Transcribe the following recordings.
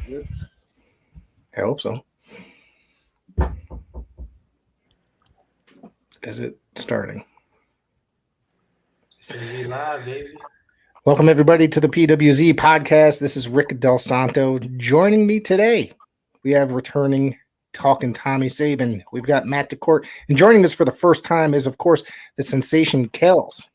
Good. I hope so. Is it starting? Says we live, baby. Welcome, everybody, to the PWZ podcast. This is Rick Del Santo. Joining me today, we have returning Talkin Tommy Sabin. We've got Matt DaCorte. And joining us for the first time is, of course, the sensation Kelz.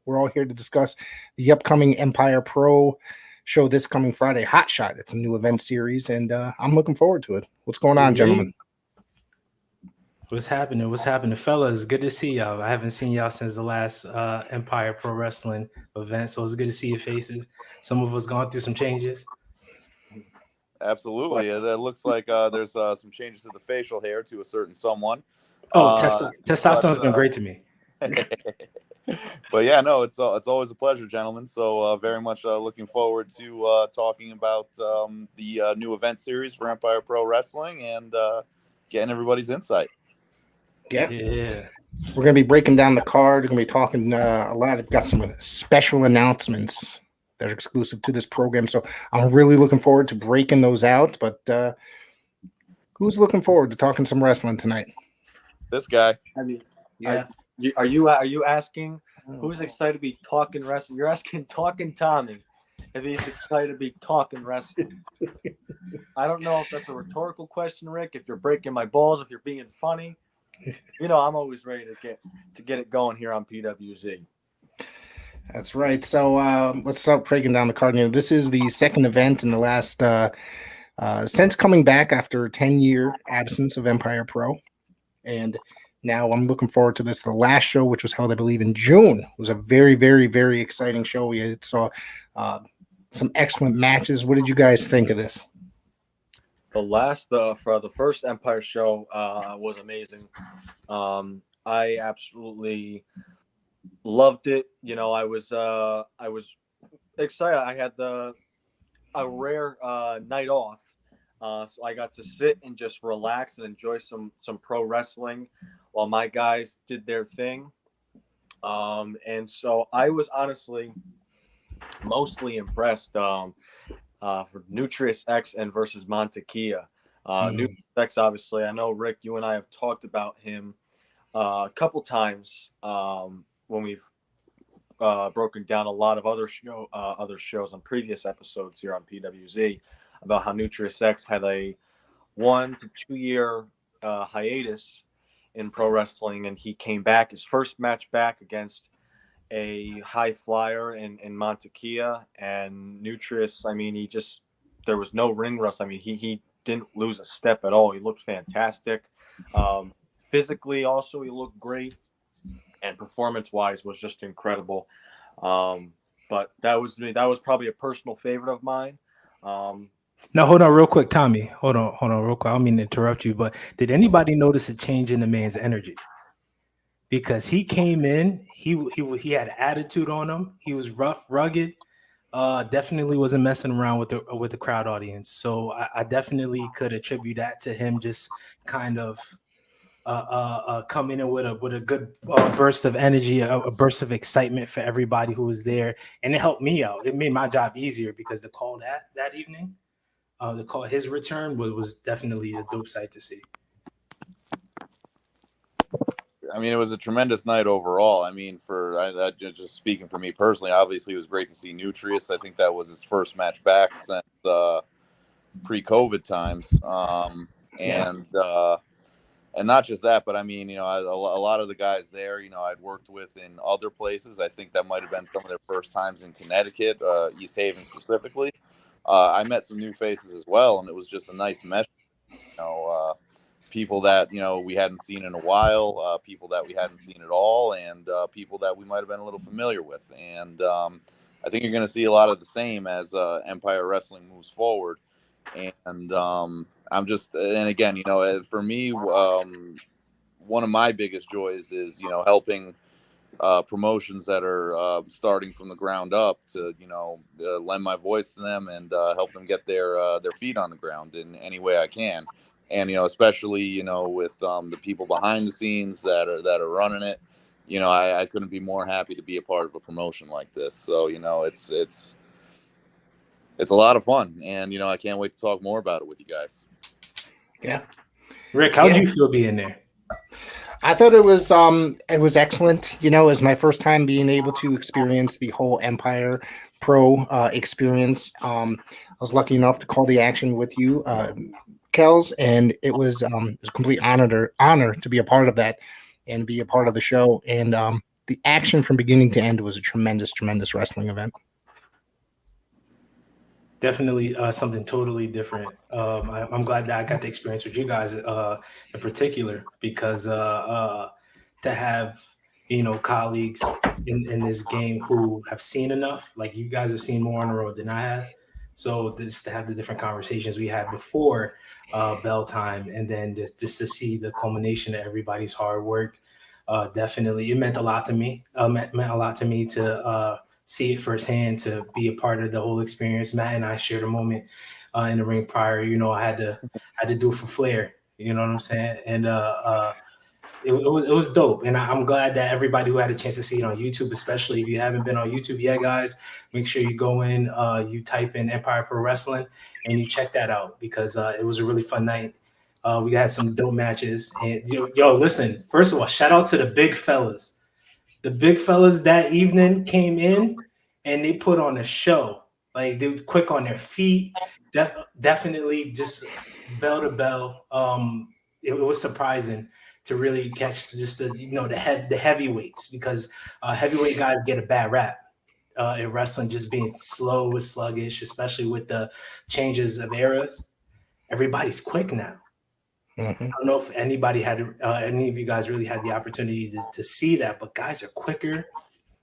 We're all here to discuss the upcoming Empire Pro show this coming Friday, Hott Shott. It's a new event series, and I'm looking forward to it. What's going on, gentlemen? What's happening, fellas? Good to see y'all. I haven't seen y'all since the last Empire Pro Wrestling event, so it's good to see your faces. Some of us gone through some changes. Absolutely. That looks like there's some changes to the facial hair to a certain someone. Oh, testosterone's been great to me. But yeah, no, it's always a pleasure, gentlemen. So very much looking forward to talking about the new event series for Empire Pro Wrestling and getting everybody's insight. Yeah. We're going to be breaking down the card. We're going to be talking a lot. I've got some special announcements that are exclusive to this program. So I'm really looking forward to breaking those out. But who's looking forward to talking some wrestling tonight? This guy. I mean, Yeah. are you asking who's excited to be talking wrestling? You're asking Talkin Tommy if he's excited to be talking wrestling. I don't know if that's a rhetorical question, Rick. If you're breaking my balls, if you're being funny, you know I'm always ready to get it going here on PWZ. That's right. So let's start breaking down the card. You know, this is the second event in the last since coming back after a 10-year absence of Empire Pro, and now I'm looking forward to this. The last show, which was held, I believe, in June, was a very, very, very exciting show. We saw some excellent matches. What did you guys think of this? For the first Empire show was amazing. I absolutely loved it. You know, I was excited. I had a rare night off, so I got to sit and just relax and enjoy some pro wrestling while my guys did their thing. And so I was honestly mostly impressed. For Nutrius X and versus Montekia. Nutrius X, obviously, I know, Rick, you and I have talked about him a couple times when we've broken down a lot of other shows on previous episodes here on PWZ about how Nutrius X had a 1 to 2 year hiatus in pro wrestling, and he came back, his first match back against a high flyer in Montekia, and Nutrius, I mean, there was no ring rust. I mean, he didn't lose a step at all. He looked fantastic. Physically also, he looked great, and performance-wise was just incredible. But that was probably a personal favorite of mine. Now, hold on real quick, Tommy. Hold on real quick. I don't mean to interrupt you, but did anybody notice a change in the man's energy? Because he came in, he had attitude on him. He was rough, rugged. Definitely wasn't messing around with the crowd audience. So I definitely could attribute that to him just kind of coming in with a good burst of energy, a burst of excitement for everybody who was there, and it helped me out. It made my job easier because the call that evening, his return was definitely a dope sight to see. I mean, it was a tremendous night overall. I mean, just speaking for me personally, obviously it was great to see Nutrius. I think that was his first match back since pre-COVID times. And not just that, but I mean, you know, a lot of the guys there, you know, I'd worked with in other places. I think that might have been some of their first times in Connecticut, East Haven specifically. I met some new faces as well, and it was just a nice mesh, you know, people that, you know, we hadn't seen in a while, people that we hadn't seen at all, and people that we might have been a little familiar with. And I think you're going to see a lot of the same as Empire Wrestling moves forward. And and again, you know, for me, one of my biggest joys is, you know, helping promotions that are starting from the ground up to, you know, lend my voice to them and help them get their feet on the ground in any way I can. And, you know, especially, you know, with the people behind the scenes that are running it, you know, I couldn't be more happy to be a part of a promotion like this. So, you know, it's it's a lot of fun, and I can't wait to talk more about it with you guys. Yeah. Rick, how'd you feel being there? I thought it was excellent. It was my first time being able to experience the whole Empire Pro experience. I was lucky enough to call the action with you, Kelz, and it was a complete honor to be a part of that and be a part of the show. And the action from beginning to end was a tremendous wrestling event. Definitely something totally different. I'm glad that I got the experience with you guys in particular, because to have colleagues in this game who have seen enough, like you guys have seen more on the road than I have. So just to have the different conversations we had before bell time, and then just to see the culmination of everybody's hard work, definitely it meant a lot to me. Meant a lot to me to see it firsthand, to be a part of the whole experience. Matt and I shared a moment in the ring prior. I had to do it for flair. You know what I'm saying? And it was dope. And I'm glad that everybody who had a chance to see it on YouTube, especially if you haven't been on YouTube yet, guys, make sure you go in, you type in Empire Pro Wrestling, and you check that out, because it was a really fun night. We had some dope matches. And yo, listen, first of all, shout out to the big fellas. The big fellas that evening came in and they put on a show. Like, they were quick on their feet. Definitely just bell to bell. It was surprising to really catch just the heavyweights, because heavyweight guys get a bad rap in wrestling, just being slow and sluggish, especially with the changes of eras. Everybody's quick now. Mm-hmm. I don't know if any of you guys really had the opportunity to see that, but guys are quicker.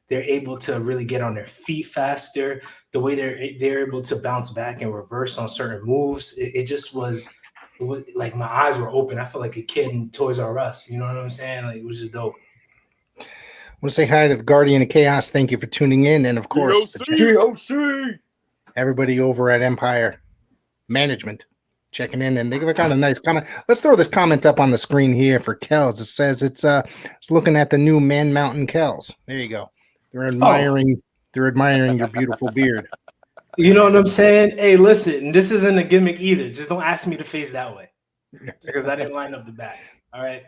They're able to really get on their feet faster. The way they're able to bounce back and reverse on certain moves, it was like my eyes were open. I felt like a kid in Toys R Us. You know what I'm saying? Like, it was just dope. I want to say hi to the Guardian of Chaos. Thank you for tuning in, and of course, everybody over at Empire Management checking in, and they give a kind of nice comment. Let's throw this comment up on the screen here for Kelz. It says it's looking at the new Man Mountain Kelz. There you go. They're admiring your beautiful beard. You know what I'm saying? Hey, listen, this isn't a gimmick either. Just don't ask me to face that way, because I didn't line up the back. All right.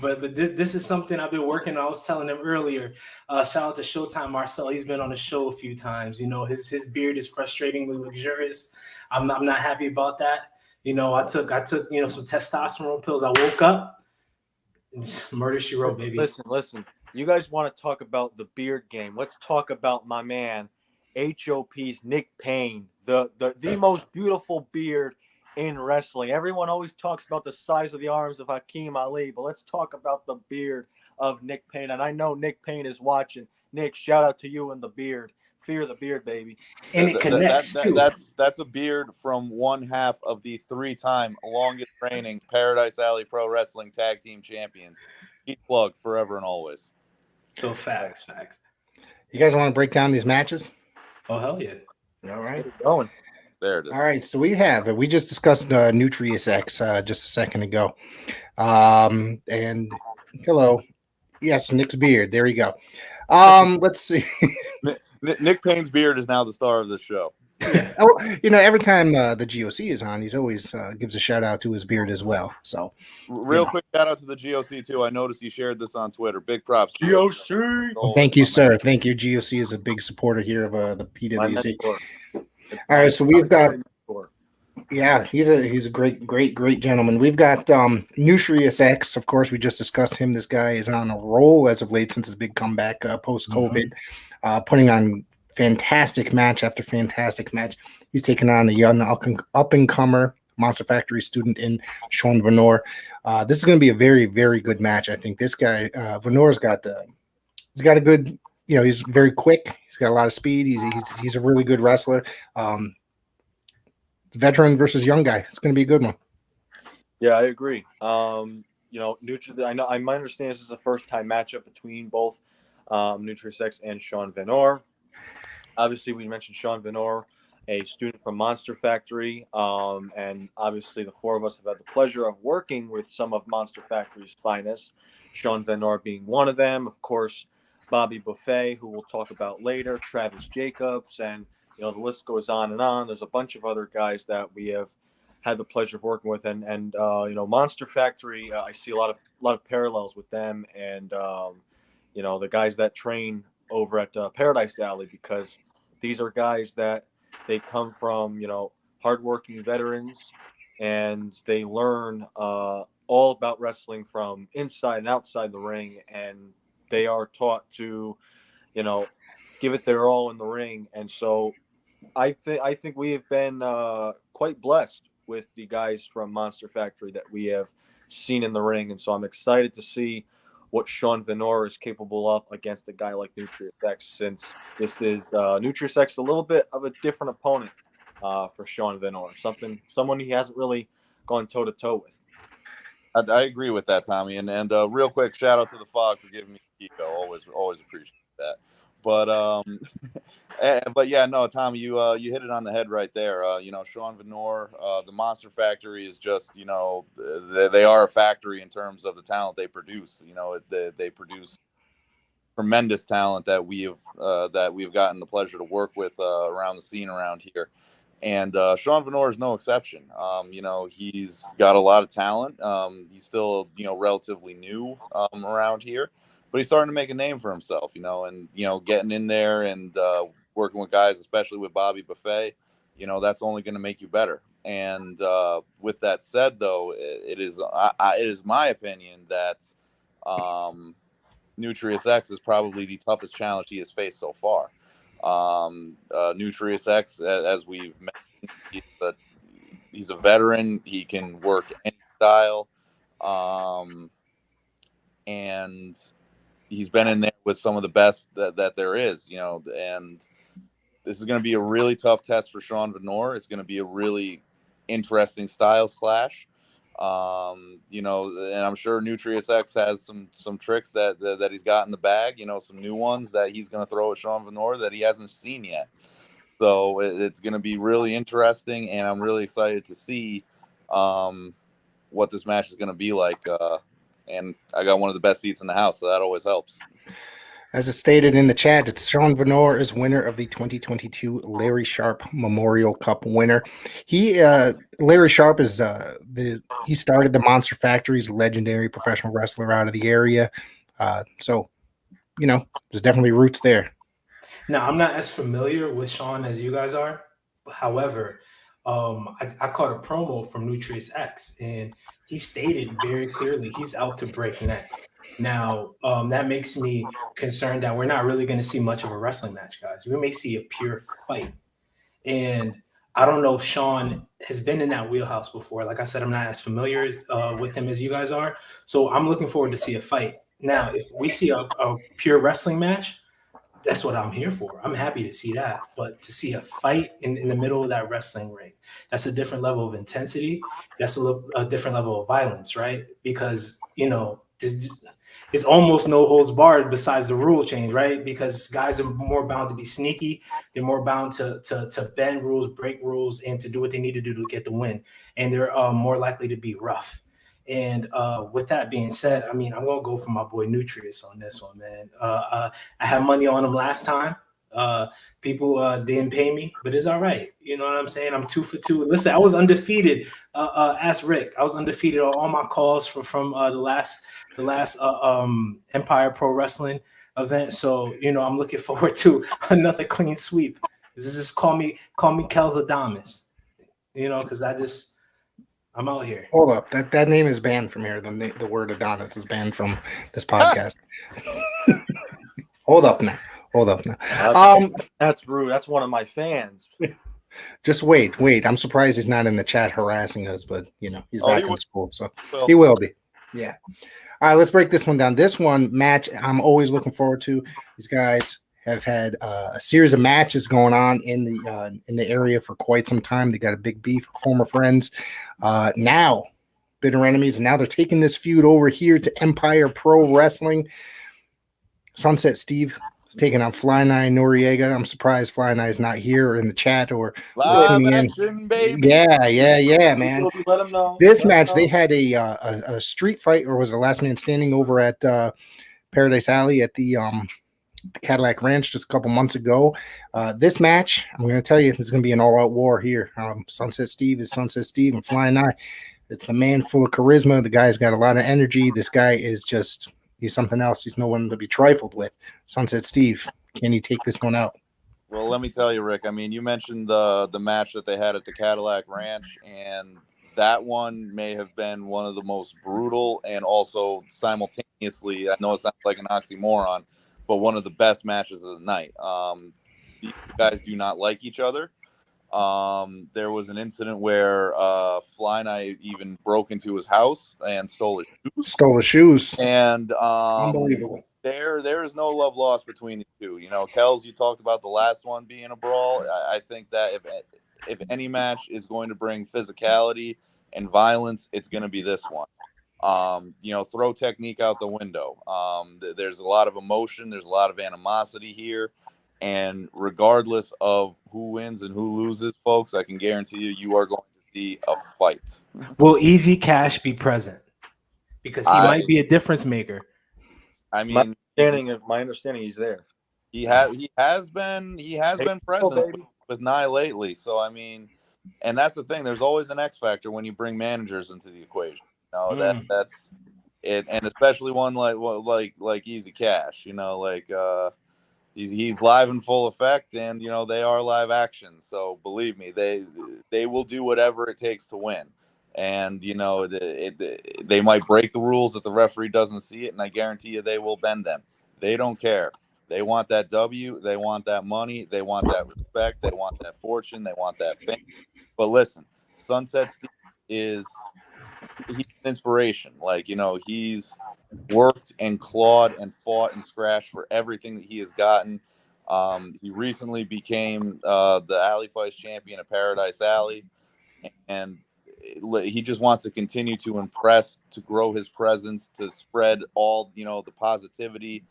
But this is something I've been working on. I was telling him earlier. Shout out to Showtime Marcel. He's been on the show a few times. His beard is frustratingly luxurious. I'm not happy about that. I took some testosterone pills. I woke up. Murder She Wrote, baby. Listen. You guys want to talk about the beard game? Let's talk about my man, HOP's Nick Payne, the most beautiful beard in wrestling. Everyone always talks about the size of the arms of Hakeem Ali, but let's talk about the beard of Nick Payne. And I know Nick Payne is watching. Nick, shout out to you and the beard. Fear the beard, baby. And it connects too. That's a beard from one half of the 3-time longest reigning Paradise Alley Pro Wrestling Tag Team Champions. Keep plugged forever and always. So facts. You guys want to break down these matches? Oh, hell yeah. All right. Going. There it is. All right. So we just discussed Nutrius X just a second ago. And hello. Yes, Nick's beard. There you go. Let's see. Nick Payne's beard is now the star of this show. Every time the GOC is on, he's always gives a shout out to his beard as well. So, real quick shout out to the GOC too. I noticed you shared this on Twitter. Big props, GOC. Well, thank you, sir. Thank you. GOC is a big supporter here of the PWC. All right, so we've got. Yeah, he's a great gentleman. We've got Nutrius X. Of course, we just discussed him. This guy is on a roll as of late since his big comeback post COVID, putting on fantastic match after fantastic match. He's taking on a young up-and-comer Monster Factory student in Sean Venor. This is going to be a very, very good match. I think this guy, Venor's got a good, he's very quick. He's got a lot of speed. He's a really good wrestler. Veteran versus young guy. It's going to be a good one. Yeah, I agree. My understanding this is a first-time matchup between both Nutrius X and Sean Venor. Obviously, we mentioned Sean Venor, a student from Monster Factory, and obviously the four of us have had the pleasure of working with some of Monster Factory's finest, Sean Venor being one of them. Of course, Bobby Buffet, who we'll talk about later, Travis Jacobs, and You know, the list goes on and on. There's a bunch of other guys that we have had the pleasure of working with, and you know, Monster Factory. I see a lot of parallels with them, and you know, the guys that train over at Paradise Alley, because these are guys that they come from, you know, hardworking veterans, and they learn all about wrestling from inside and outside the ring, and they are taught to, you know, give it their all in the ring. And so I think we have been quite blessed with the guys from Monster Factory that we have seen in the ring, and so I'm excited to see what Sean Venor is capable of against a guy like Nutrius X, since this is Nutrius X a little bit of a different opponent for Sean Venor, someone he hasn't really gone toe to toe with. I agree with that, Tommy. And real quick, shout out to the Fog for giving me Kiko. Always appreciate that. But but yeah, no, Tommy, you hit it on the head right there. You know, Sean Venor, the Monster Factory is just, you know, they are a factory in terms of the talent they produce. You know, they produce tremendous talent that we've gotten the pleasure to work with around the scene around here. And Sean Venor is no exception. You know, he's got a lot of talent. He's still, you know, relatively new around here, but he's starting to make a name for himself, you know, and, you know, getting in there and working with guys, especially with Bobby Buffet, you know, that's only going to make you better. And with that said, though, it is my opinion that Nutrius X is probably the toughest challenge he has faced so far. Nutrius X, as we've mentioned, he's a veteran. He can work any style, and he's been in there with some of the best that there is, you know. And this is going to be a really tough test for Sean Venor. It's going to be a really interesting styles clash. You know, and I'm sure Nutrius X has some tricks that he's got in the bag, you know, some new ones that he's going to throw at Sean Venor that he hasn't seen yet. So it's going to be really interesting, and I'm really excited to see what this match is going to be like. And I got one of the best seats in the house, so that always helps. As it stated in the chat, it's Sean Venor is winner of the 2022 Larry Sharp Memorial Cup winner. Larry Sharp is he started the Monster Factory's legendary professional wrestler out of the area. So, you know, there's definitely roots there. Now, I'm not as familiar with Sean as you guys are. However, I caught a promo from Nutrius X, and he stated very clearly he's out to break necks. Now, that makes me concerned that we're not really going to see much of a wrestling match, guys. We may see a pure fight. And I don't know if Sean has been in that wheelhouse before. Like I said, I'm not as familiar with him as you guys are. So I'm looking forward to see a fight. Now, if we see a pure wrestling match, that's what I'm here for. I'm happy to see that. But to see a fight in the middle of that wrestling ring, that's a different level of intensity. That's a different level of violence, right? Because, you know, it's almost no holds barred besides the rule change, right? Because guys are more bound to be sneaky. They're more bound to bend rules, break rules, and to do what they need to do to get the win. And they're more likely to be rough. And with that being said, I mean, I'm going to go for my boy Nutrius on this one, man. I had money on him last time. People didn't pay me, but it's all right. You know what I'm saying? I'm 2 for 2. Listen, I was undefeated. Ask Rick. I was undefeated on all my calls from the last Empire Pro Wrestling event. So, you know, I'm looking forward to another clean sweep. Just call me Kelz Adamas, you know, because I'm out here. Hold up. That name is banned from here. The word Adonis is banned from this podcast. Hold up now. That's rude. That's one of my fans. Just wait. I'm surprised he's not in the chat harassing us, but you know, he's back in school, so he will be. Yeah. All right, let's break this one down. This one match I'm always looking forward to. These guys have had a series of matches going on in the area for quite some time. They got a big beef, former friends, now bitter enemies, and now they're taking this feud over here to Empire Pro Wrestling. Sunset Steve is taking on Fly Nine Noriega. I'm surprised Fly Nine is not here or in the chat or live action, baby. Yeah, man. Let them know. This match, they had a street fight, or was it last man standing over at Paradise Alley at the the Cadillac Ranch just a couple months ago. This match, I'm going to tell you, this is going to be an all-out war here. Sunset Steve is Sunset Steve, and Flying Eye, it's the man full of charisma. The guy's got a lot of energy. This guy is just, he's something else. He's no one to be trifled with. Sunset Steve, can you take this one out? Well, let me tell you, Rick. I mean, you mentioned the match that they had at the Cadillac Ranch, and that one may have been one of the most brutal and also simultaneously, I know it sounds like an oxymoron, but one of the best matches of the night. These guys do not like each other. There was an incident where Flying Eye even broke into his house and stole his shoes. Stole his shoes. And Unbelievable. There is no love lost between the two. You know, Kelz, you talked about the last one being a brawl. I think that if any match is going to bring physicality and violence, it's going to be this one. You know, throw technique out the window. There's a lot of emotion. There's a lot of animosity here. And regardless of who wins and who loses, folks, I can guarantee you are going to see a fight. Will Easy Cash be present? Because he might be a difference maker. I mean, my understanding, he's there. He has been present with Nye lately. So I mean, and that's the thing. There's always an X factor when you bring managers into the equation. You know, that's it, and especially one like Easy Cash. You know, like he's live in full effect, and you know they are live action. So believe me, they will do whatever it takes to win. And, you know, they might break the rules if the referee doesn't see it, and I guarantee you they will bend them. They don't care. They want that W. They want that money. They want that respect. They want that fortune. They want that fame. But listen, Sunset Steve he's an inspiration. Like, you know, he's worked and clawed and fought and scratched for everything that he has gotten. He recently became the Alley Fights champion at Paradise Alley, and he just wants to continue to impress, to grow his presence, to spread all, you know, the positivity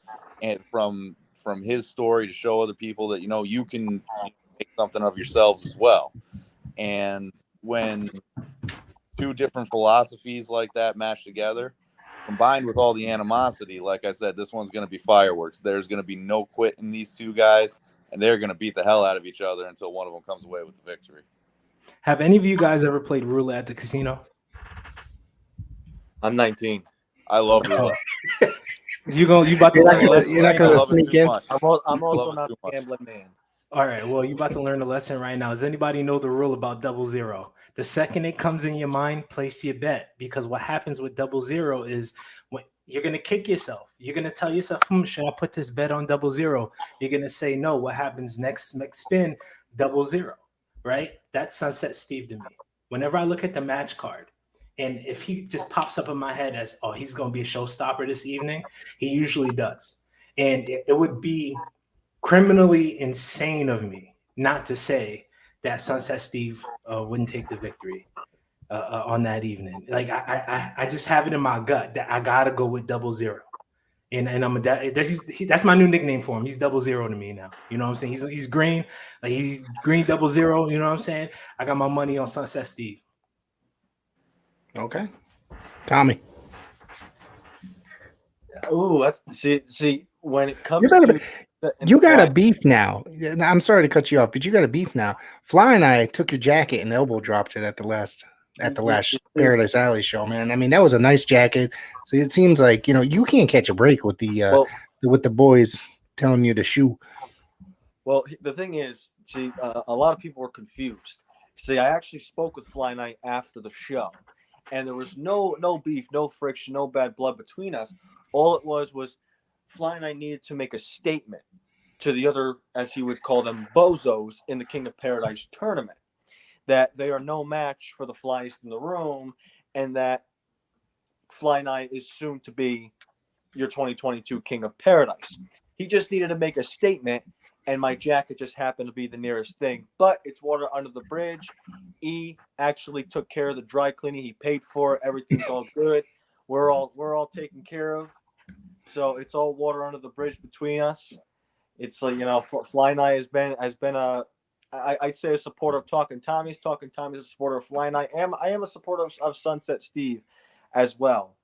and from his story to show other people that, you know, you can make something of yourselves as well. And when two different philosophies like that match together, combined with all the animosity, like I said, this one's going to be fireworks. There's going to be no quit in these two guys, and they're going to beat the hell out of each other until one of them comes away with the victory. Have any of you guys ever played roulette at the casino? I'm 19. I love roulette. You about to learn a lesson? You're not going to sneak in. I'm also not a gambling man. All right. Well, you about to learn a lesson right now. Does anybody know the rule about 00? The second it comes in your mind, place your bet, because what happens with 00 is when you're going to kick yourself. You're going to tell yourself, should I put this bet on 00? You're going to say no. What happens next spin? 00. Right? That's Sunset Steve to me. Whenever I look at the match card, and if he just pops up in my head as, oh, he's going to be a showstopper this evening, he usually does. And it would be criminally insane of me not to say that Sunset Steve wouldn't take the victory on that evening. Like I just have it in my gut that I got to go with 00. And that's my new nickname for him. He's 00 to me now. You know what I'm saying? He's green, like he's green 00. You know what I'm saying? I got my money on Sunset Steve. Okay, Tommy. Ooh, that's see when it comes you got a beef now. I'm sorry to cut you off, but you got a beef now. Fly and I took your jacket and elbow dropped it at the last Paradise Alley show, man. I mean, that was a nice jacket. So it seems like, you know, you can't catch a break with the boys telling you to shoe. Well, the thing is, see, a lot of people were confused. See, I actually spoke with Fly Night after the show, and there was no beef, no friction, no bad blood between us. All it was Fly Night needed to make a statement to the other, as he would call them, bozos in the King of Paradise tournament, that they are no match for the flyest in the room, and that Fly Night is soon to be your 2022 King of Paradise. He just needed to make a statement, and my jacket just happened to be the nearest thing. But it's water under the bridge. E actually took care of the dry cleaning. He paid for it. Everything's all good. We're all taken care of. So it's all water under the bridge between us. It's like, you know, Fly Night has been I'd say a supporter of Talkin Tommy's. Talkin Tommy's a supporter of Fly Night. I am a supporter of Sunset Steve as well.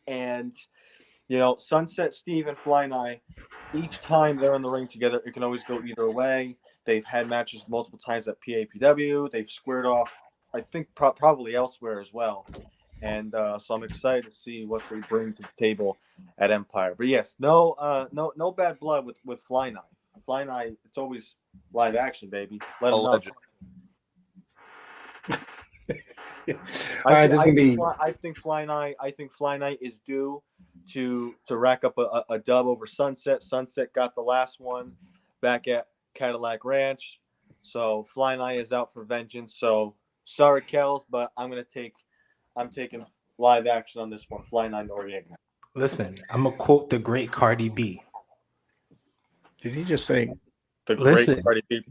And Sunset Steve and Fly Nye, each time they're in the ring together, it can always go either way. They've had matches multiple times at PAPW. They've squared off, I think, probably elsewhere as well. And so I'm excited to see what they bring to the table at Empire. But yes, no bad blood with Fly Nye. Fly Nye, it's always live action, baby. Let them know. All right, this is gonna be. I think Fly Nye is due to rack up a dub over Sunset. Sunset got the last one back at Cadillac Ranch, so Fly Nye is out for vengeance. So sorry, Kelz, but I'm taking live action on this one. Fly Nye Noriega. Listen, I'm gonna quote the great Cardi B. Did he just say The Listen, great Cardi B?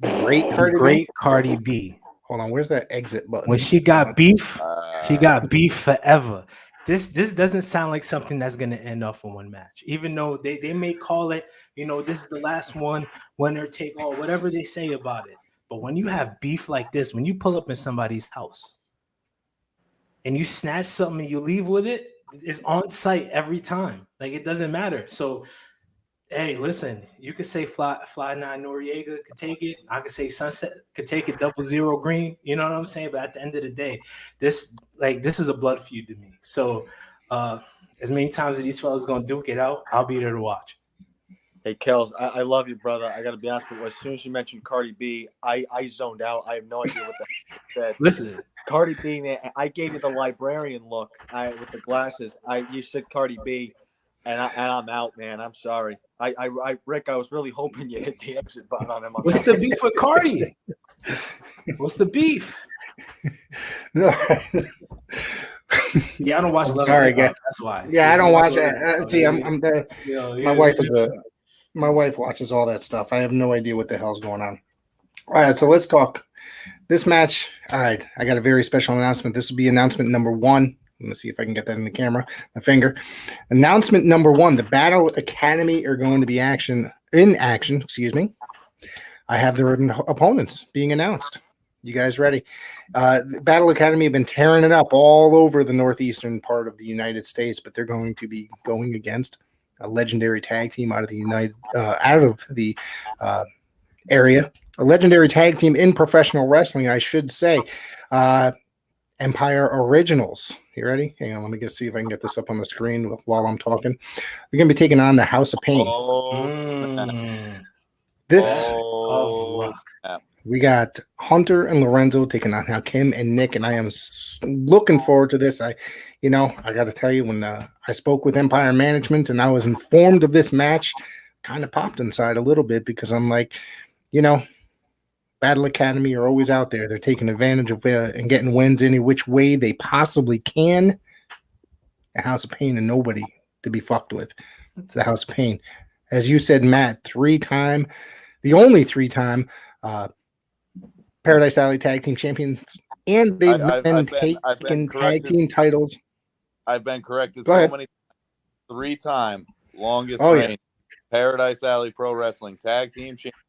Great Cardi B. Hold on, where's that exit button? When she got beef, she got beef forever. This doesn't sound like something that's gonna end off in one match. Even though they may call it, this is the last one, winner take all, whatever they say about it. But when you have beef like this, when you pull up in somebody's house and you snatch something and you leave with it, it's on site every time. Like, it doesn't matter. So, hey, listen, you could say Fly Nye Noriega could take it. I could say Sunset could take it 00 Green. You know what I'm saying? But at the end of the day, this is a blood feud to me. So as many times as these fellas gonna duke it out, I'll be there to watch. Hey, Kelz, I love you, brother. I got to be honest with you. As soon as you mentioned Cardi B, I zoned out. I have no idea what that said. Listen, Cardi B, man, I gave you the librarian look with the glasses. You said Cardi B, and I'm out, man. I'm sorry. Rick, I was really hoping you hit the exit button on him. What's the beef with Cardi? What's the beef? No. Yeah, I don't watch Love. Sorry, guys. That's why. Yeah, I don't watch it. See, I'm the. My wife watches all that stuff. I have no idea what the hell's going on. All right, so let's talk this match. All right, I got a very special announcement. This will be announcement number 1. Let me see if I can get that in the camera. My finger. Announcement number 1. The Battle Academy are going to be in action. Excuse me. I have their opponents being announced. You guys ready? The Battle Academy have been tearing it up all over the northeastern part of the United States, but they're going to be going against a legendary tag team out of the area. A legendary tag team in professional wrestling, I should say. Empire Originals. You ready? Hang on, let me see if I can get this up on the screen while I'm talking. They're going to be taking on the House of Pain. We got Hunter and Lorenzo taking on Hakim and Nick, and I am looking forward to this. I got to tell you, when I spoke with Empire Management and I was informed of this match, kind of popped inside a little bit because I'm like, Battle Academy are always out there. They're taking advantage of and getting wins any which way they possibly can. A House of Pain and nobody to be fucked with. It's the House of Pain. As you said, Matt, the only 3-time Paradise Alley Tag Team Champions, and they've been taking tag team titles. I've been corrected so many times. 3-time longest reign Paradise Alley Pro Wrestling Tag Team Champion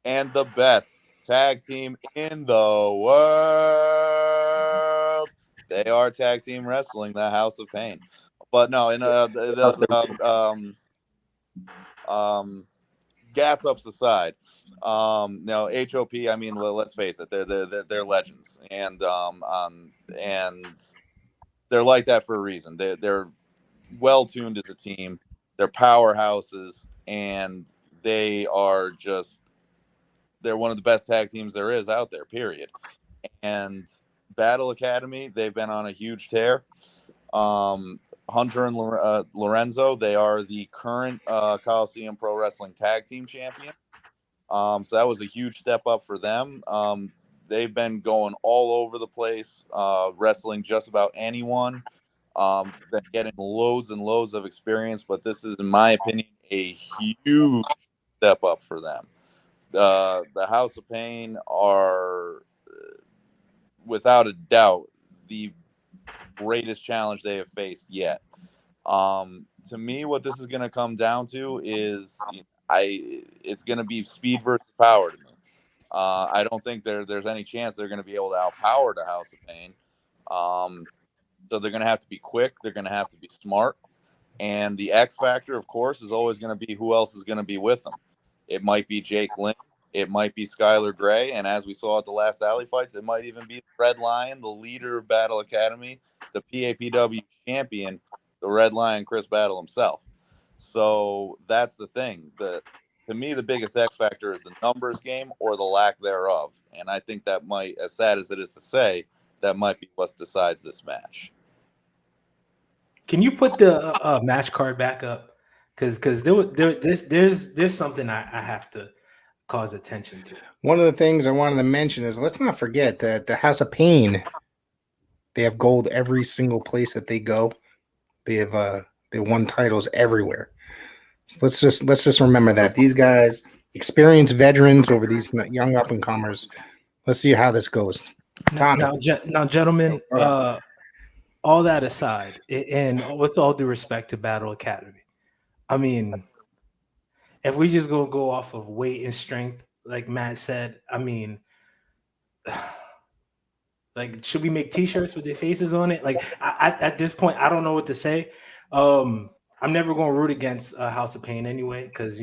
and the best tag team in the world. They are tag team wrestling, the House of Pain. But no, in gas ups aside, no, HOP. I mean, let's face it, they're legends, and they're like that for a reason. They're well tuned as a team. They're powerhouses, and they're one of the best tag teams there is out there, period. And Battle Academy, they've been on a huge tear. Hunter and Lorenzo, they are the current Coliseum Pro Wrestling Tag Team Champion. So that was a huge step up for them. They've been going all over the place, wrestling just about anyone. Been getting loads and loads of experience, but this is, in my opinion, a huge step up for them. The House of Pain are, without a doubt, the greatest challenge they have faced yet. To me, what this is going to come down to is it's going to be speed versus power to me. I don't think there's any chance they're going to be able to outpower the House of Pain. So they're going to have to be quick. They're going to have to be smart. And the X factor, of course, is always going to be who else is going to be with them. It might be Jake Lynn. It might be Skylar Gray. And as we saw at the last Alley fights, it might even be the Red Lion, the leader of Battle Academy, the PAPW champion, the Red Lion, Chris Battle himself. So that's the thing. To me, the biggest X factor is the numbers game or the lack thereof. And I think that might, as sad as it is to say, that might be what decides this match. Can you put the match card back up? Because there's something I have to cause attention to. One of the things I wanted to mention is let's not forget that the House of Pain, they have gold every single place that they go. They won titles everywhere. So let's just remember that these guys, experienced veterans over these young up and comers. Let's see how this goes. Tommy. Now, gentlemen, all that aside, and with all due respect to Battle Academy, I mean, if we just go off of weight and strength, like Matt said, I mean, like, should we make T-shirts with their faces on it? Like, at this point, I don't know what to say. I'm never going to root against House of Pain anyway, because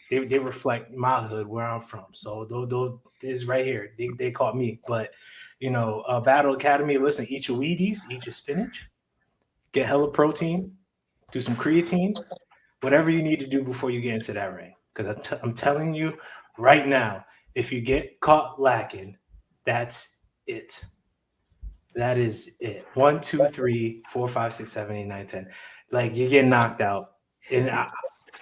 they reflect my hood, where I'm from. So those is right here. They caught me, but Battle Academy. Listen, eat your Wheaties, eat your spinach, get hella protein, do some creatine, whatever you need to do before you get into that ring. Because I'm telling you right now, if you get caught lacking, that's it. That is it. 1, 2, 3, 4, 5, 6, 7, 8, 9, 10. Like, you get knocked out. And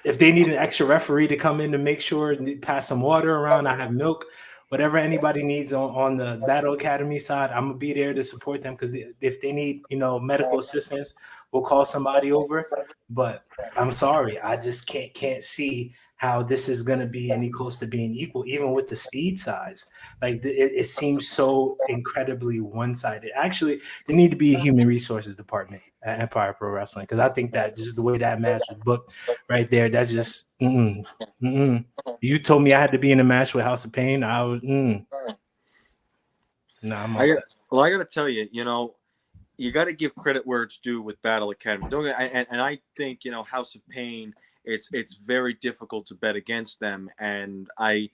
if they need an extra referee to come in to make sure and pass some water around, I have milk. Whatever anybody needs on the Battle Academy side, I'm gonna be there to support them, because if they need medical assistance, we'll call somebody over. But I'm sorry, I just can't see how this is gonna be any close to being equal, even with the speed size. Like, it seems so incredibly one-sided. Actually, there need to be a human resources department at Empire Pro Wrestling, because I think that just the way that match was booked right there, that's just You told me I had to be in a match with House of Pain. I was I got to tell you, you got to give credit where it's due with Battle Academy. And I think House of Pain, it's very difficult to bet against them, and I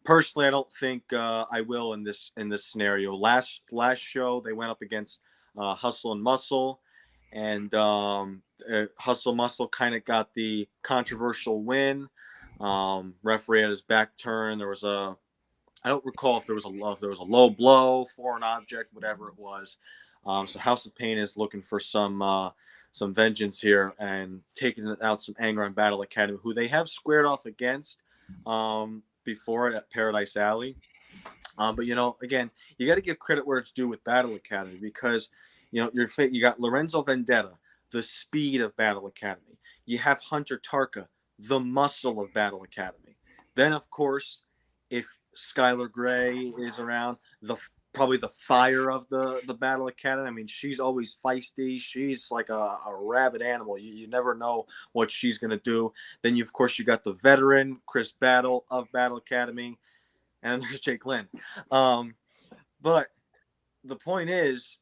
personally don't think I will in this scenario. Last show they went up against Hustle and Muscle, and Hustle Muscle kind of got the controversial win. Referee had his back turned. There was I don't recall if there was a low blow, foreign object, whatever it was. So House of Pain is looking for some vengeance here and taking out some anger on Battle Academy, who they have squared off against before at Paradise Alley. But again, you got to give credit where it's due with Battle Academy, because you got Lorenzo Vendetta, the speed of Battle Academy. You have Hunter Tarka, the muscle of Battle Academy. Then, of course, if Skylar Gray is around, probably the fire of the Battle Academy. I mean, she's always feisty. She's like a rabid animal. You never know what she's going to do. Then, of course, you got the veteran, Chris Battle of Battle Academy, and there's Jake Lynn. But the point is,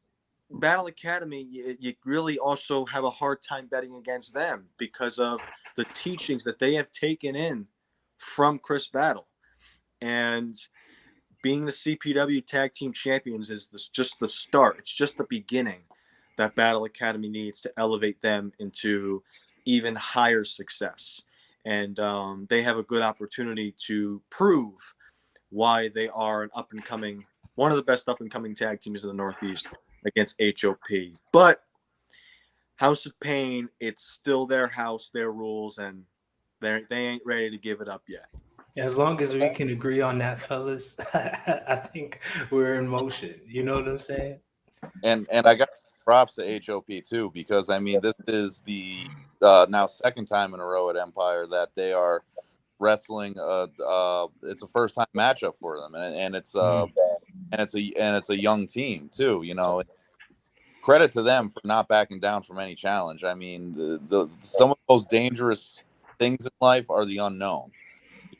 Battle Academy, you really also have a hard time betting against them because of the teachings that they have taken in from Chris Battle. And being the CPW Tag Team Champions is just the start. It's just the beginning that Battle Academy needs to elevate them into even higher success. And they have a good opportunity to prove why they are one of the best up-and-coming tag teams in the Northeast against HOP. But House of Pain, it's still their house, their rules, and they ain't ready to give it up yet. As long as we can agree on that, fellas, I think we're in motion. You know what I'm saying? And I got props to HOP too, because I mean, this is the now second time in a row at Empire that they are wrestling. It's a first time matchup for them, and it's a young team too. Credit to them for not backing down from any challenge. I mean, some of the most dangerous things in life are the unknown.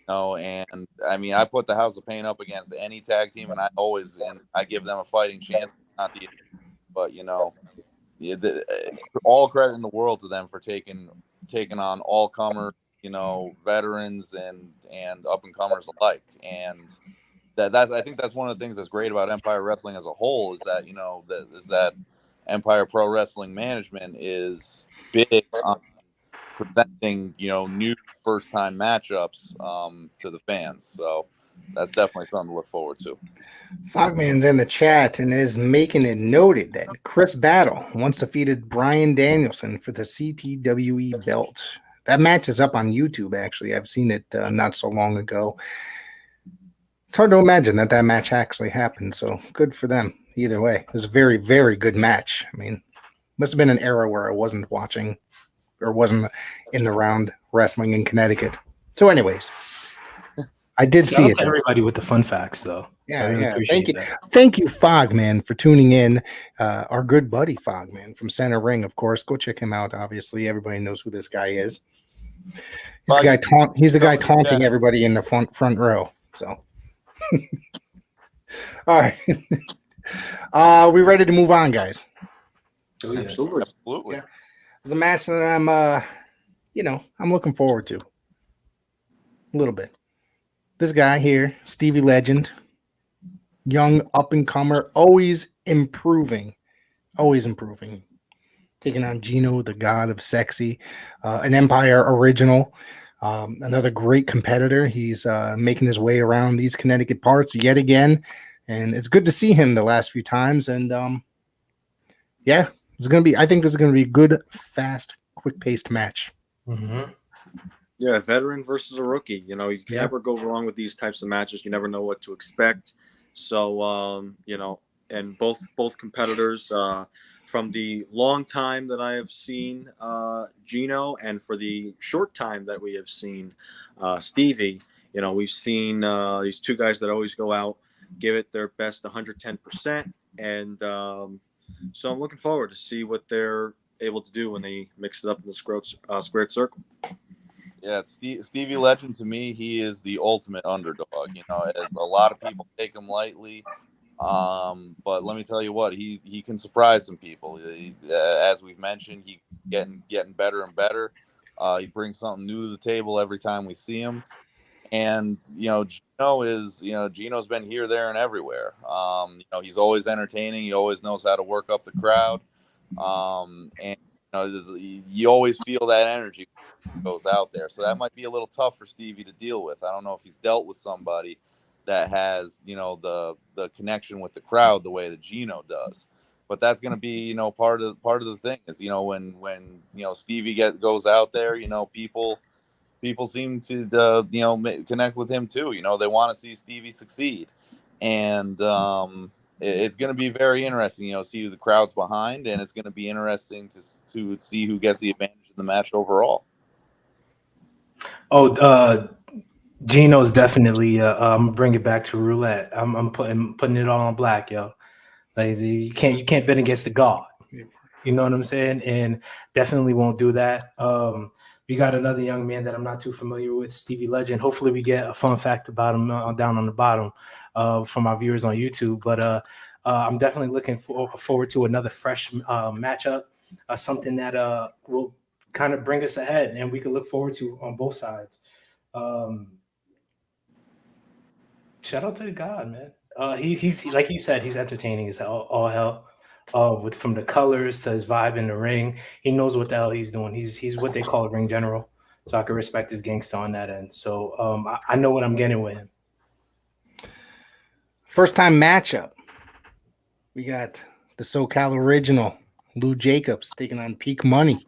And I mean, I put the House of Pain up against any tag team, and I give them a fighting chance. But all credit in the world to them for taking on all comers, veterans and up and comers alike. And I think that's one of the things that's great about Empire Wrestling as a whole is that that Empire Pro Wrestling Management is big on presenting new first time matchups to the fans. So that's definitely something to look forward to. Fogman's in the chat and is making it noted that Chris Battle once defeated Bryan Danielson for the CTWE belt. That match is up on YouTube, actually. I've seen it not so long ago. It's hard to imagine that match actually happened, so good for them either way. It was a very, very good match. I mean, must have been an era where I wasn't watching or wasn't in the round wrestling in Connecticut. So anyways, I did see it. Everybody with the fun facts, though. Yeah. Thank you. Thank you, Fogman, for tuning in. Our good buddy Fogman from Center Ring, of course. Go check him out. Obviously, everybody knows who this guy is. He's the guy taunting everybody in the front row. So, all right. We ready to move on, guys? Oh, yeah. Absolutely. Yeah. It's a match that I'm looking forward to a little bit. This guy here, Stevie Legend, young up-and-comer, always improving. Taking on Gino, the god of sexy, an Empire original, another great competitor. He's making his way around these Connecticut parts yet again, and it's good to see him the last few times. And I think this is going to be a good, fast, quick-paced match. Mm-hmm. Yeah, veteran versus a rookie. You can never go wrong with these types of matches. You never know what to expect. So, and both competitors, from the long time that I have seen Gino, and for the short time that we have seen Stevie, we've seen these two guys that always go out, give it their best 110%. And so I'm looking forward to see what they're able to do when they mix it up in the squared circle. Yeah, Stevie Legend, to me, he is the ultimate underdog. A lot of people take him lightly, but let me tell you what, he can surprise some people. As we've mentioned, he getting better and better. He brings something new to the table every time we see him. And Gino's been here, there, and everywhere. He's always entertaining. He always knows how to work up the crowd. And you always feel that energy goes out there. So that might be a little tough for Stevie to deal with. I don't know if he's dealt with somebody that has, the connection with the crowd the way that Gino does. But that's going to be, part of the thing is, when Stevie goes out there, people seem to connect with him too. They want to see Stevie succeed. And it's going to be very interesting, see who the crowd's behind, and it's going to be interesting to see who gets the advantage in the match overall. Gino's definitely. I'm bring it back to roulette. I'm putting it all on black, yo. Like you can't bet against the god. You know what I'm saying? And definitely won't do that. We got another young man that I'm not too familiar with, Stevie Legend. Hopefully, we get a fun fact about him down on the bottom from our viewers on YouTube. But I'm definitely looking forward to another fresh matchup, something that will kind of bring us ahead and we can look forward to on both sides. Shout out to the god, man. He's like he said, he's entertaining as hell, all hell. From the colors to his vibe in the ring, he knows what the hell he's doing. He's what they call a ring general, so I can respect his gangsta on that end. So I know what I'm getting with him. First time matchup, we got the SoCal original Lou Jacobs taking on Peak Money.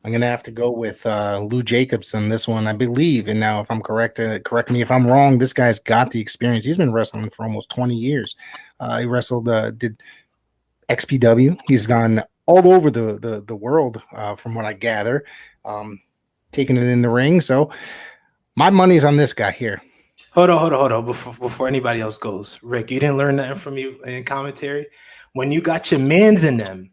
I'm going to have to go with Lou Jacobs on this one, I believe. And now, if I'm correct, correct me if I'm wrong, this guy's got the experience. He's been wrestling for almost 20 years. He wrestled, did XPW. He's gone all over the world, from what I gather, taking it in the ring. So my money's on this guy here. Hold on. Before anybody else goes, Rick, you didn't learn that from you in commentary? When you got your mans in them,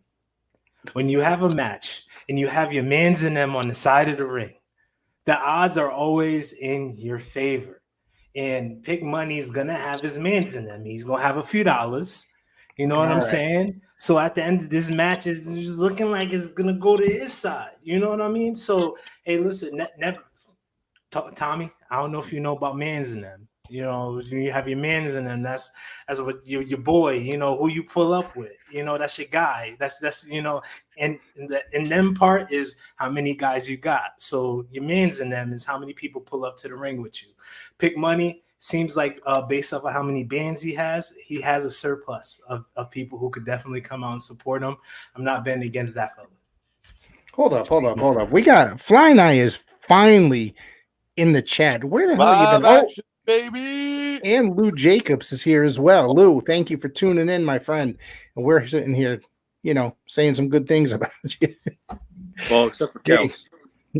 when you have a match, and you have your mans in them on the side of the ring, the odds are always in your favor. And Big Money's going to have his mans in them. He's going to have a few dollars. You know what I'm saying? So at the end of this match, is looking like it's gonna go to his side. You know what I mean? So hey, listen, never, Tommy. I don't know if you know about mans in them. You know, you have your mans in them. That's what your boy. You know who you pull up with. You know that's your guy. That's you know, and them part is how many guys you got. So your mans in them is how many people pull up to the ring with you. Pick money. Seems like based off of how many bands he has a surplus of people who could definitely come out and support him. I'm not betting against that fella. Hold up. We got Fly Nye is finally in the chat. Where the hell have you been? Action, baby. And Lou Jacobs is here as well. Lou, thank you for tuning in, my friend. And we're sitting here, you know, saying some good things about you. Well, except for Kelz.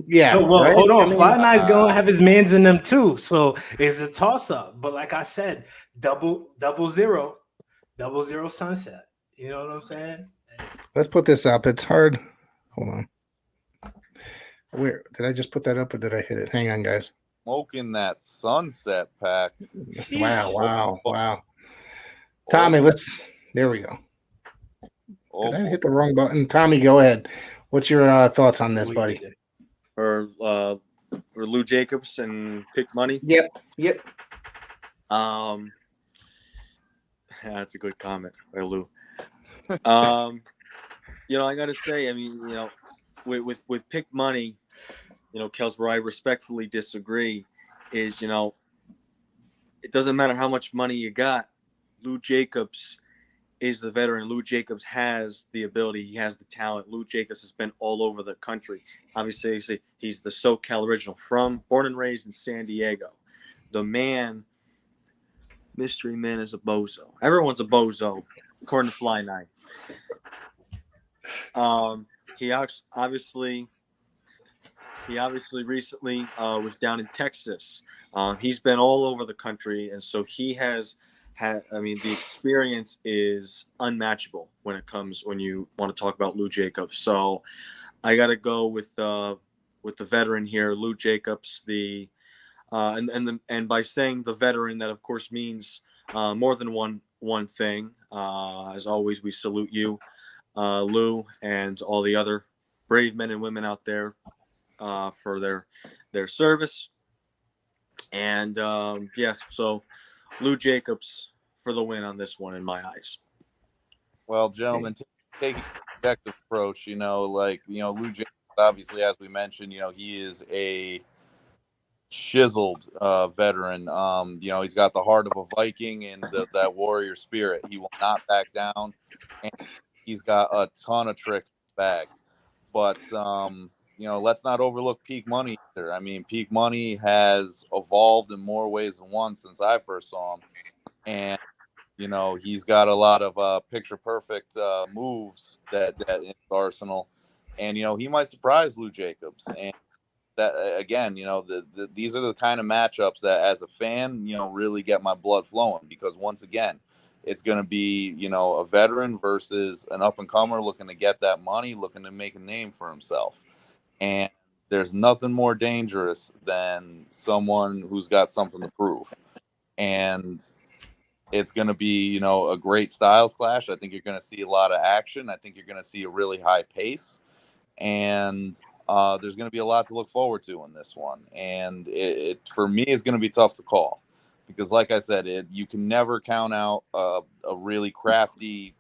Yeah. No, well, right? hold on. I mean, Fly Nye's gonna have his mans in them too, so it's a toss up. But like I said, double zero sunset. You know what I'm saying? let's put this up. It's hard. Hold on. Where did I just put that up or did I hit it? Hang on, guys. Smoking that sunset pack. Wow. Tommy, there we go. Did I hit the wrong button? Tommy, go ahead. What's your thoughts on this, buddy? For Lou Jacobs and Pick Money. Yep. That's a good comment by Lou. You know, I got to say, I mean, you know, with Pick Money, you know, Kelz, where I respectfully disagree is, you know, it doesn't matter how much money you got. Lou Jacobs is the veteran. Lou Jacobs has the ability. He has the talent. Lou Jacobs has been all over the country. Obviously, he's the SoCal original, born and raised in San Diego. The man, mystery man, is a bozo. Everyone's a bozo, according to Fly Nye. He obviously recently was down in Texas. He's been all over the country, and so he has had. I mean, the experience is unmatchable when you want to talk about Lou Jacobs. So I got to go with the veteran here, Lou Jacobs. And by saying the veteran, that of course means more than one thing. As always, we salute you, Lou, and all the other brave men and women out there for their service. And yes, so Lou Jacobs for the win on this one in my eyes. Well, gentlemen, taking an objective approach, you know, like, you know, Lou Jacobs, obviously, as we mentioned, you know, he is a chiseled veteran. You know, he's got the heart of a Viking and that warrior spirit. He will not back down, and he's got a ton of tricks in the bag. But you know, let's not overlook Peak Money either. I mean, Peak Money has evolved in more ways than one since I first saw him, and you know, he's got a lot of picture perfect moves that in his arsenal, and you know, he might surprise Lou Jacobs. And that, again, you know, these are the kind of matchups that, as a fan, you know, really get my blood flowing, because once again, it's going to be, you know, a veteran versus an up and comer looking to get that money, looking to make a name for himself. And there's nothing more dangerous than someone who's got something to prove. And it's going to be, you know, a great styles clash. I think you're going to see a lot of action. I think you're going to see a really high pace. And there's going to be a lot to look forward to in this one. And it for me, is going to be tough to call. Because, like I said, you can never count out a really crafty,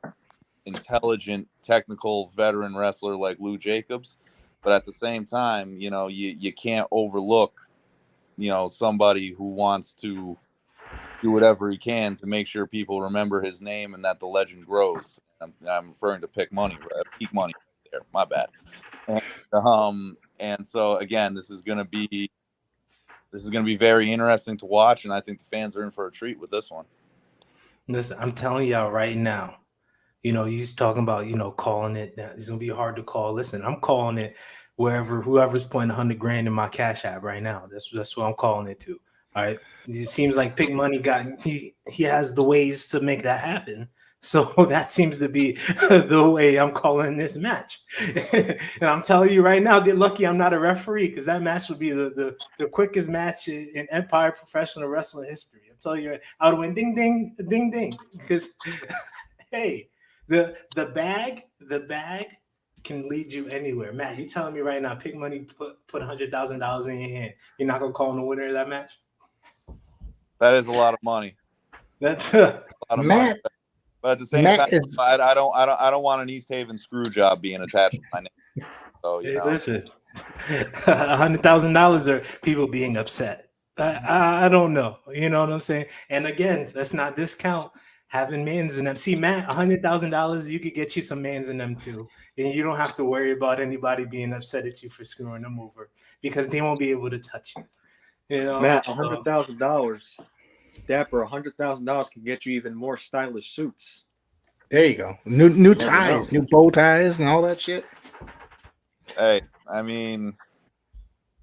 intelligent, technical veteran wrestler like Lou Jacobs. But at the same time, you know, you can't overlook, you know, somebody who wants to do whatever he can to make sure people remember his name and that the legend grows. I'm referring to Peak Money right there. My bad. And so again, this is going to be very interesting to watch, and I think the fans are in for a treat with this one. Listen, I'm telling y'all right now, you know, he's talking about, you know, calling it. It's going to be hard to call. Listen, I'm calling it whoever's putting $100,000 in my Cash App right now. That's what I'm calling it to. All right. It seems like Pick Money he has the ways to make that happen. So that seems to be the way I'm calling this match. And I'm telling you right now, get lucky I'm not a referee, because that match would be the quickest match in Empire professional wrestling history. I'm telling you, I would win ding, ding, ding, ding. Because, hey, The bag can lead you anywhere. Matt, you telling me right now, pick money, put $100,000 in your hand. You're not gonna call him the winner of that match? That is a lot of money. That's A lot of Matt, money. But at the same Matt time, is- I don't want an East Haven screw job being attached to my name. So you hey, know, listen, $100,000 are people being upset. I don't know. You know what I'm saying? And again, let's not discount having mans in them. See, Matt, $100,000, you could get you some mans in them too, and you don't have to worry about anybody being upset at you for screwing them over because they won't be able to touch you. You know, Matt, so- $100,000. Dapper, $100,000 can get you even more stylish suits. there you go. New ties, new bow ties, and all that shit. hey, I mean,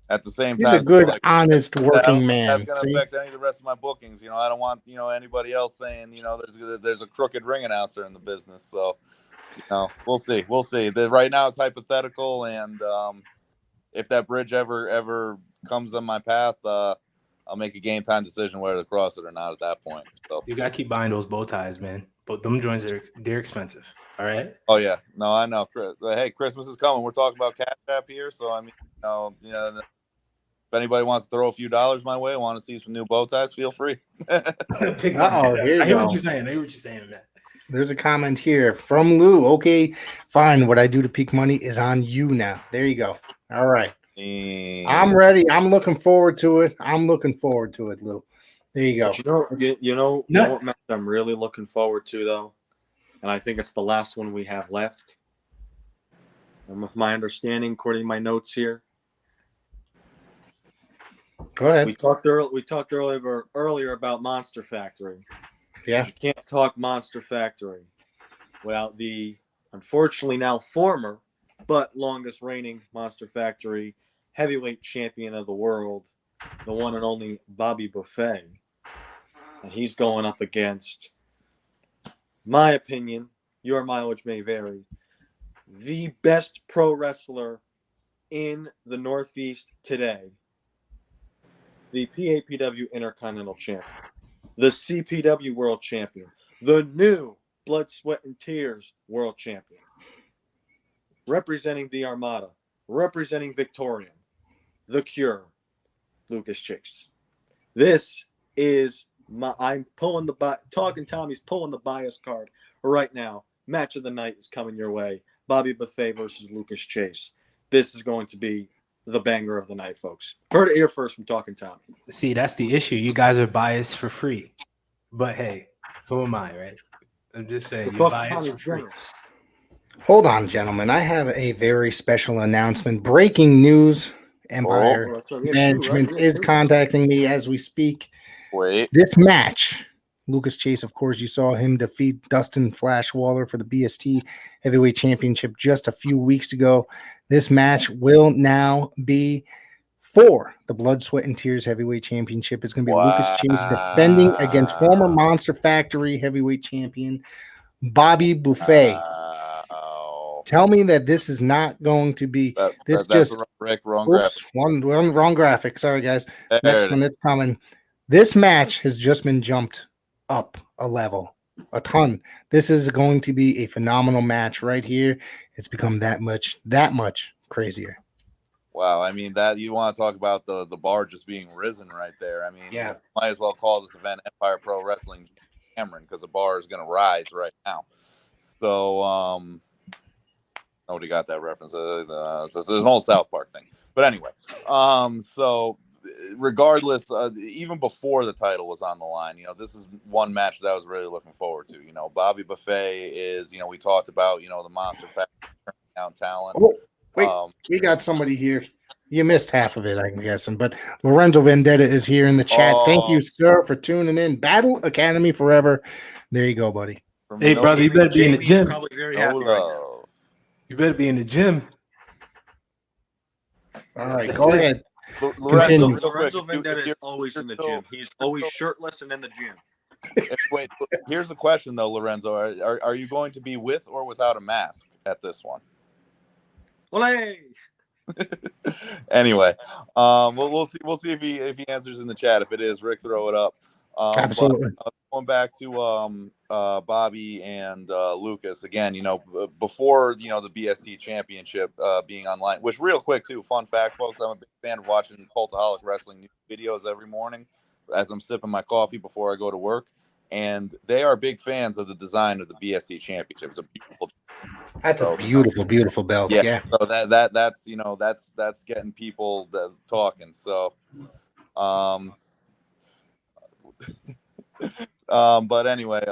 at the same He's time, a good, like, honest, I don't working think man. that's going to See? affect any of the rest of my bookings. You know, I don't want anybody else saying there's a crooked ring announcer in the business. So we'll see. Right now it's hypothetical, and if that bridge ever comes on my path, I'll make a game time decision whether to cross it or not at that point. So you gotta keep buying those bow ties, man. But them joints they're expensive. All right. oh yeah, no, I know. Hey, Christmas is coming. We're talking about Cash App here, so I mean, if anybody wants to throw a few dollars my way, want to see some new bow ties, feel free. Pick Uh-oh, one. here you I hear go. what you're saying. Matt. There's a comment here from Lou. Okay, fine. What I do to peak money is on you now. There you go. All right. I'm ready. I'm looking forward to it. Lou. There you go. But you know what match I'm really looking forward to, though? And I think it's the last one we have left. And with my understanding, according to my notes here, Go ahead. we talked earlier about Monster Factory. Yeah. You can't talk Monster Factory without the, unfortunately now former, but longest reigning Monster Factory heavyweight champion of the world, the one and only Bobby Buffet. And he's going up against, my opinion, your mileage may vary, the best pro wrestler in the Northeast today, the PAPW Intercontinental Champion, the CPW World Champion, the new Blood, Sweat, and Tears World Champion, representing the Armada, representing Victorian, the Cure, Lucas Chase. This is Talkin Tommy's pulling the bias card right now. Match of the night is coming your way. Bobby Buffet versus Lucas Chase. This is going to be the banger of the night, folks. Heard it here first from Talkin Tommy. See, that's the issue. You guys are biased for free. But hey, who am I, right? I'm just saying, you're biased for free. Hold on, gentlemen. I have a very special announcement. Breaking news. Empire Management is contacting me as we speak. Wait. This match, Lucas Chase, of course, you saw him defeat Dustin Flash Waller for the BST Heavyweight Championship just a few weeks ago. This match will now be for the Blood, Sweat, and Tears Heavyweight Championship. It's going to be Lucas Chase defending against former Monster Factory Heavyweight Champion Bobby Buffet. Tell me that this is not going to be wrong graphic. One wrong graphic. Sorry, guys. Next one, it's coming. This match has just been jumped up a level, a ton. This is going to be a phenomenal match right here. It's become that much crazier. Wow, I mean, that you want to talk about the bar just being risen right there. I mean, yeah, might as well call this event Empire Pro Wrestling Cameron, because the bar is going to rise right now. So, nobody got that reference. There's an old South Park thing. But anyway, so regardless, even before the title was on the line, this is one match that I was really looking forward to. Bobby Buffet is, we talked about, the Monster Factory turning out talent. Oh, wait, we got somebody here. You missed half of it, I'm guessing. But Lorenzo Vendetta is here in the chat. Thank you, sir, for tuning in. Battle Academy forever. There you go, buddy. Hey, brother, you better be in the gym. Probably very happy right now. You better be in the gym. All right, go ahead. Lorenzo Vendetta is always in the gym. He's always shirtless and in the gym. Wait, here's the question though, Lorenzo. Are you going to be with or without a mask at this one? Well, hey. Anyway, we'll see if he answers in the chat. If it is, Rick, throw it up. Absolutely. going back to Bobby and Lucas again, before the BST championship being online, which real quick too, fun fact, folks, I'm a big fan of watching Cultaholic Wrestling news videos every morning as I'm sipping my coffee before I go to work, and they are big fans of the design of the BST championship. It's a beautiful. That's a beautiful belt. Yeah. So that's getting people talking. So, but anyway,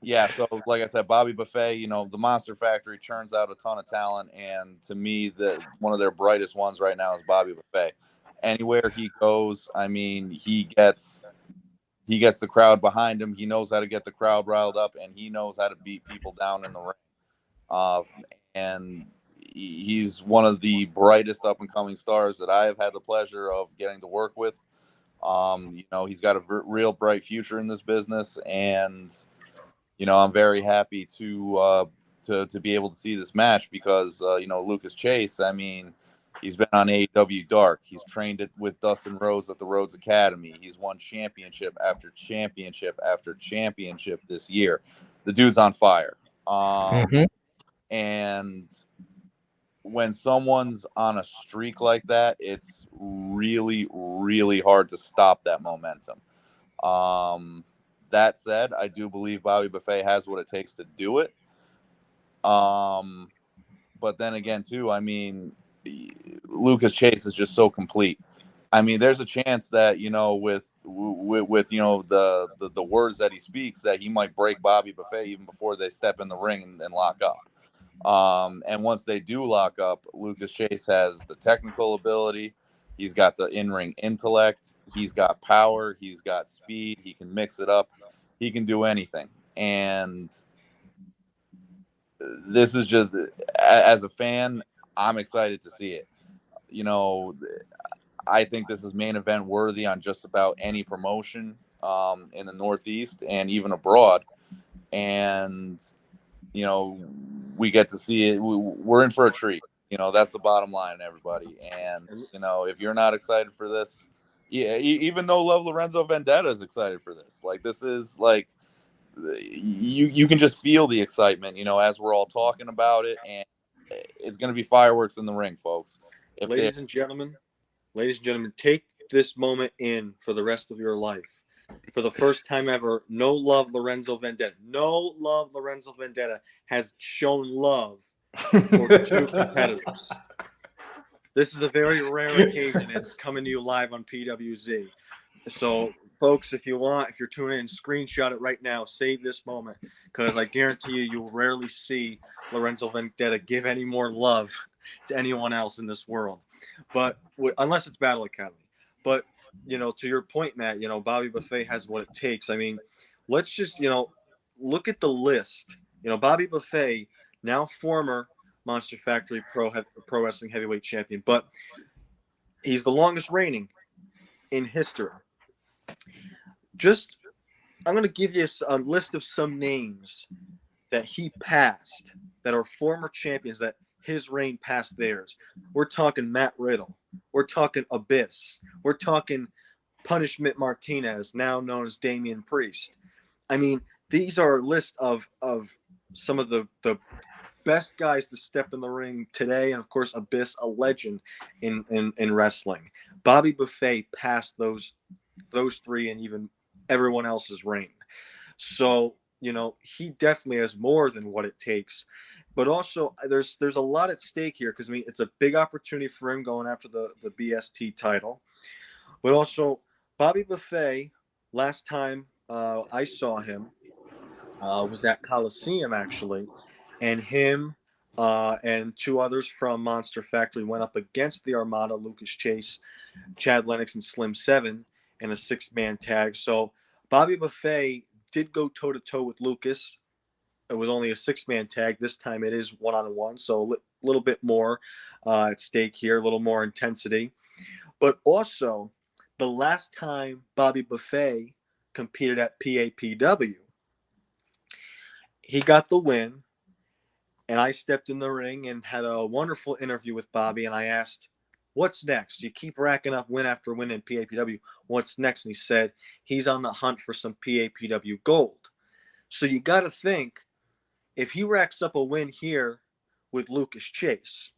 yeah. So like I said, Bobby Buffet, the Monster Factory churns out a ton of talent, and to me, one of their brightest ones right now is Bobby Buffet. Anywhere he goes, I mean, he gets the crowd behind him. He knows how to get the crowd riled up, and he knows how to beat people down in the ring. And he's one of the brightest up and coming stars that I have had the pleasure of getting to work with. He's got a real bright future in this business, and I'm very happy to be able to see this match because Lucas Chase, I mean, he's been on AEW Dark. He's trained it with Dustin Rhodes at the Rhodes Academy. He's won championship after championship after championship this year. The dude's on fire. And when someone's on a streak like that, it's really, really hard to stop that momentum. That said, I do believe Bobby Buffet has what it takes to do it. But then again, too, I mean, Lucas Chase is just so complete. I mean, there's a chance that with the words that he speaks, that he might break Bobby Buffet even before they step in the ring and lock up. And once they do lock up, Lucas Chase has the technical ability. He's got the in-ring intellect. He's got power. He's got speed. He can mix it up. He can do anything. And this is just, as a fan, I'm excited to see it. I think this is main event worthy on just about any promotion in the Northeast and even abroad. And we get to see it. We're in for a treat. That's the bottom line, everybody. And if you're not excited for this, even though Love Lorenzo Vendetta is excited for this, like, this is like, you can just feel the excitement, as we're all talking about it, and it's going to be fireworks in the ring, folks. Ladies and gentlemen, take this moment in for the rest of your life. For the first time ever, No Love Lorenzo Vendetta has shown love for two competitors. This is a very rare occasion. It's coming to you live on PWZ. So, folks, if you're tuning in, screenshot it right now. Save this moment, because I guarantee you will rarely see Lorenzo Vendetta give any more love to anyone else in this world. But unless it's Battle Academy. But to your point, Matt, Bobby Buffet has what it takes. I mean, let's just, look at the list. Bobby Buffet, now former Monster Factory Pro Wrestling Heavyweight Champion, but he's the longest reigning in history. I'm going to give you a list of some names that he passed that are former champions that his reign passed theirs. We're talking Matt Riddle. We're talking Abyss. We're talking Punishment Martinez, now known as Damian Priest. I mean, these are a list of some of the best guys to step in the ring today, and of course Abyss, a legend in wrestling. Bobby Buffet passed those three and even everyone else's reign. So he definitely has more than what it takes. But also, there's a lot at stake here, because it's a big opportunity for him going after the BST title. But also, Bobby Buffet, last time I saw him was at Coliseum, actually, and him and two others from Monster Factory went up against the Armada, Lucas Chase, Chad Lennox, and Slim Seven in a 6-man tag. So Bobby Buffet did go toe-to-toe with Lucas. It was only a 6-man tag. This time it is 1-on-1, so a little bit more at stake here, a little more intensity. But also, the last time Bobby Buffet competed at PAPW, he got the win, and I stepped in the ring and had a wonderful interview with Bobby, and I asked, what's next? You keep racking up win after win in PAPW. What's next? And he said he's on the hunt for some PAPW gold. So you got to think, if he racks up a win here with Lucas Chase,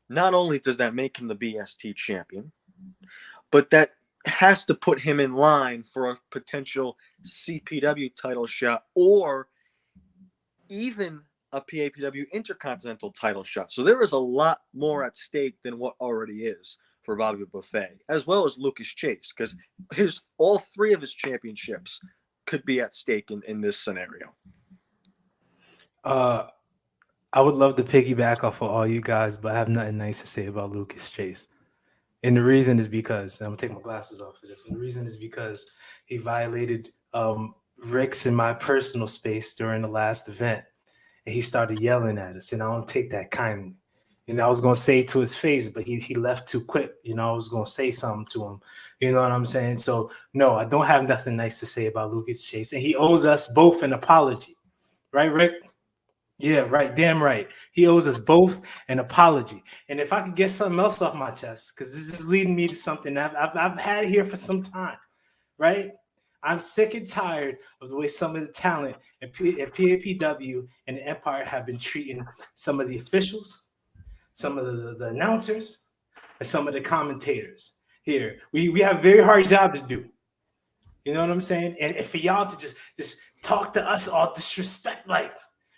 not only does that make him the BST champion, but that has to put him in line for a potential CPW title shot or even a PAPW Intercontinental title shot. So there is a lot more at stake than what already is for Bobby Buffet, as well as Lucas Chase, because all three of his championships could be at stake in this scenario. I would love to piggyback off of all you guys, but I have nothing nice to say about Lucas Chase. And the reason is because, I'm going to take my glasses off for this, and the reason is because he violated Rick's and my personal space during the last event. And he started yelling at us, and I don't take that kindly. And I was going to say it to his face, but he left too quick. I was going to say something to him. You know what I'm saying? So, no, I don't have nothing nice to say about Lucas Chase. And he owes us both an apology. Right, Rick? Yeah, right. Damn right. He owes us both an apology. And if I could get something else off my chest, because this is leading me to something I've had here for some time, right? I'm sick and tired of the way some of the talent at PAPW and the Empire have been treating some of the officials, some of the announcers, and some of the commentators here. We have a very hard job to do. You know what I'm saying? And for y'all to just talk to us all disrespect, like,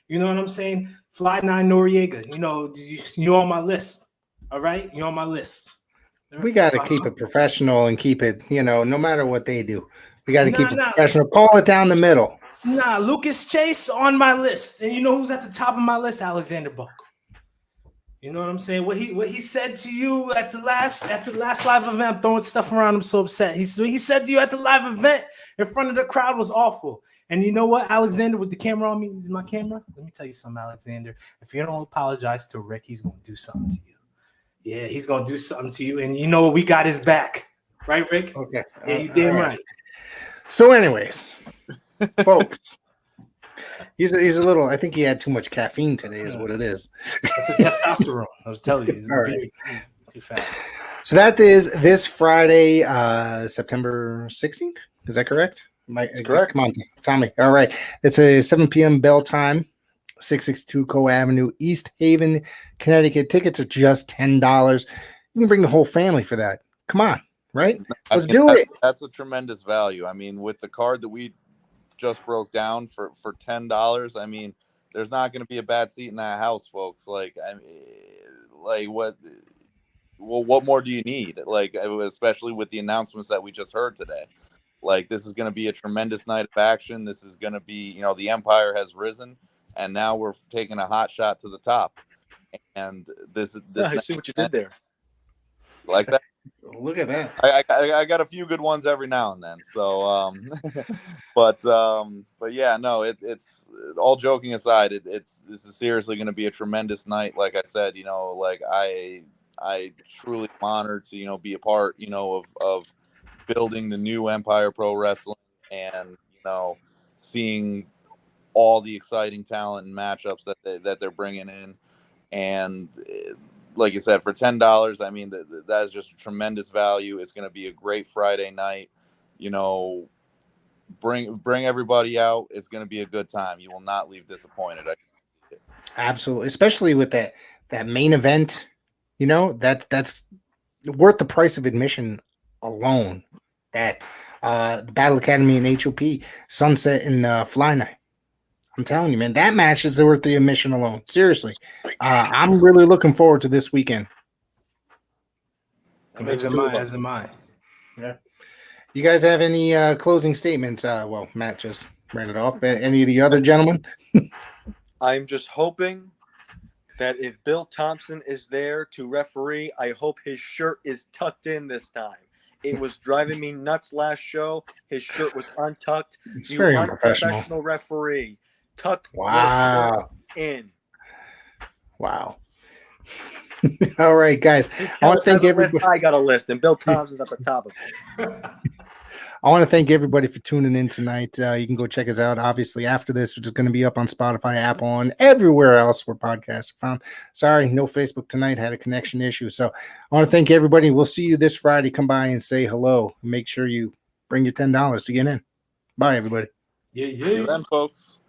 you know what I'm saying? Fly 9 Noriega, you on my list. All right? You're on my list. We got to keep it professional and keep it, no matter what they do. We got to keep it professional. Call it down the middle. Nah, Lucas Chase on my list. And you know who's at the top of my list? Alexander Buck. You know what I'm saying? What he said to you at the last live event, I'm throwing stuff around, I'm so upset. He said to you at the live event in front of the crowd was awful. And you know what, Alexander, with the camera on me, this is my camera. Let me tell you something, Alexander. If you don't apologize to Rick, he's going to do something to you. Yeah, he's going to do something to you. And you know what? We got his back. Right, Rick? Okay. Yeah, you damn right. So anyways, folks, he's a little, I think he had too much caffeine today is what it is. That's a testosterone. I was telling you. It's all right. Too fast. So that is this Friday, September 16th. Is that correct? Correct. Come on, Tommy. All right. It's a 7 p.m. bell time, 662 Co Avenue, East Haven, Connecticut. Tickets are just $10. You can bring the whole family for that. Come on, right? Let's do it. That's a tremendous value. I mean, with the card that we just broke down for $10, I mean, there's not going to be a bad seat in that house, folks. Like, I mean, like what more do you need? Like, especially with the announcements that we just heard today. Like, this is going to be a tremendous night of action. This is going to be, the Empire has risen, and now we're taking a hot shot to the top. And this I see what you did there. Like that. Look at that. I got a few good ones every now and then. So, but yeah, no, it's all joking aside. This is seriously going to be a tremendous night. Like I said, like I truly am honored to be a part, of building the new Empire Pro Wrestling and seeing all the exciting talent and matchups that they're bringing in. And like you said, for $10, I mean that is just a tremendous value. It's going to be a great Friday night. Bring everybody out. It's going to be a good time. You will not leave disappointed. Absolutely, especially with that main event. That's worth the price of admission alone. That the Battle Academy and HOP, Sunset and Fly Night. I'm telling you, man, that match is worth the admission alone. Seriously, I'm really looking forward to this weekend. As am I. Yeah. You guys have any closing statements? Well, Matt just read it off. But any of the other gentlemen? I'm just hoping that if Bill Thompson is there to referee, I hope his shirt is tucked in this time. It was driving me nuts last show. His shirt was untucked. It's very unprofessional. Professional referee. Tuck your shirt in. Wow. All right, guys. I want to thank everybody. I got a list, and Bill Thompson's at the top of it. I want to thank everybody for tuning in tonight. You can go check us out, obviously, after this, which is going to be up on Spotify, Apple, and everywhere else where podcasts are found. Sorry, no Facebook tonight. Had a connection issue. So I want to thank everybody. We'll see you this Friday. Come by and say hello. Make sure you bring your $10 to get in. Bye, everybody. Yeah, See you then, folks.